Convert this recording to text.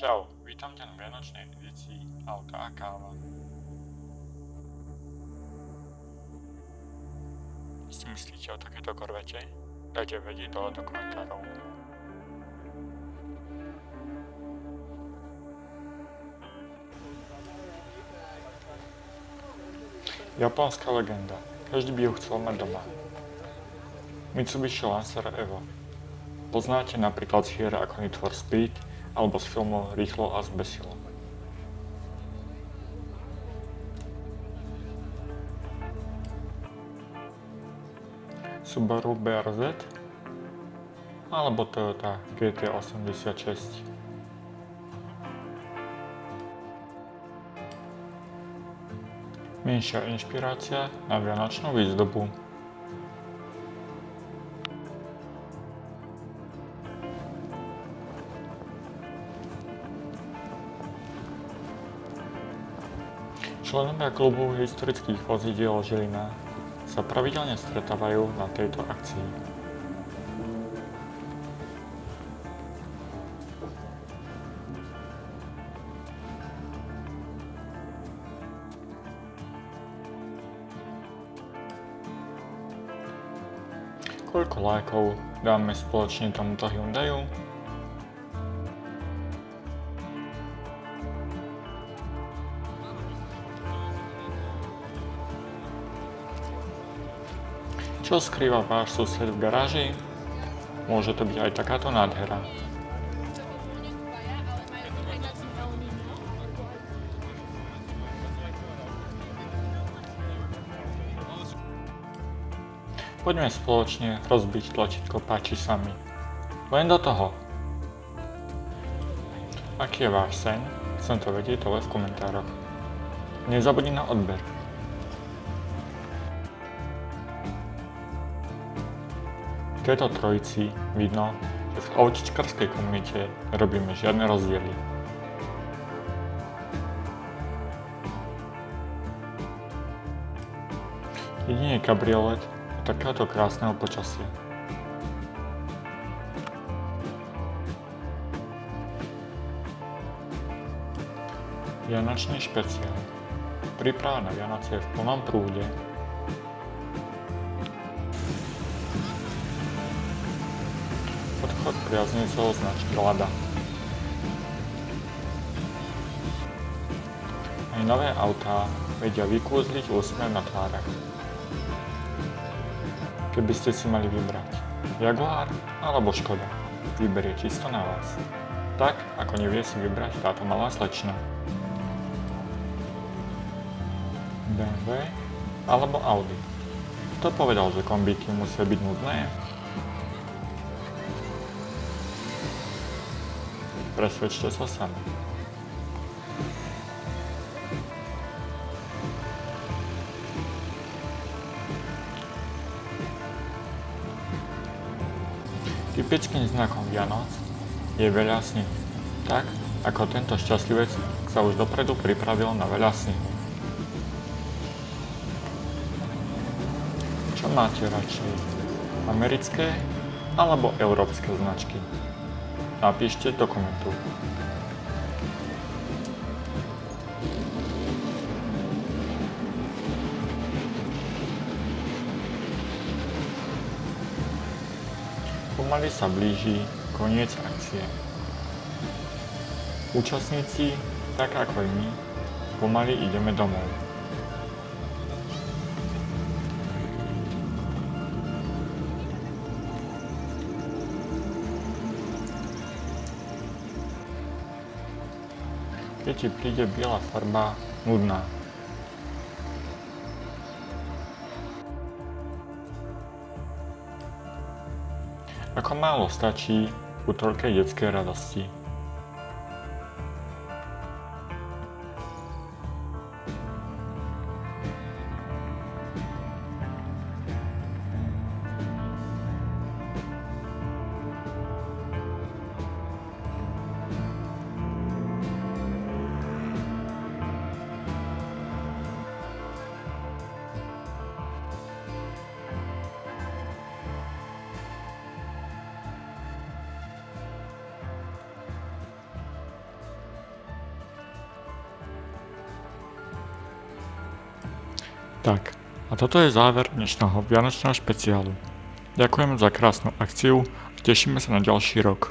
Čau, vítam ťa na vianočnej edícii Auta a káva. Čo si myslíte o takéto korvete? Dajte vedieť dole do komentárov. Japonská legenda. Každý by ju chcel mať doma. Mitsubishi Lancer Evo. Poznáte napríklad z hier ako Need for Speed alebo z filmov Rýchlo a zbesilo. Subaru BRZ alebo Toyota GT86. Menšia inšpirácia na vianočnú výzdobu. Členovia klubu historických vozidiel Žilina sa pravidelne stretávajú na tejto akcii. Koľko lajkov dáme spoločne tomuto Hyundaiu? Čo skrýva váš sused v garáži? Môže to byť aj takáto nádhera. Poďme spoločne rozbiť tlačítko páči sa mi. Len do toho. Aký je váš sen? Chcem to vedieť dole v komentároch. Nezabudni na odber. V tejto trojici vidno, že v autičkarskej komunite nerobíme žiadne rozdiely. Jedine kabriolet a takéhoto krásneho počasia. Vianočný špeciál. Príprava na Vianoce v plnom prúde. Odchod priaznivcov značky Lada. Aj nové autá vedia vykúzliť úsmev na tvárach. Keby ste si mali vybrať Jaguar alebo Škoda, vyberie čisto na vás. Tak, ako nevie si vybrať táto malá slečna. BMW alebo Audi. Kto povedal, že kombíky musia byť nudné? Presvedčte sa sami. Typickým znakom Vianoc je veľa snehu. Tak, ako tento šťastlivec sa už dopredu pripravil na veľa snehu. Čo máte radšej? Americké alebo európske značky? Napíšte do komentu. Pomaly sa blíži koniec akcie. Účastníci, tak ako aj my, pomaly ideme domov. Keď ti príde biela farba, nudná. Ako málo stačí ku toľkej detskej radosti. Tak, a toto je záver dnešného vianočného špeciálu. Ďakujeme za krásnu akciu a tešíme sa na ďalší rok.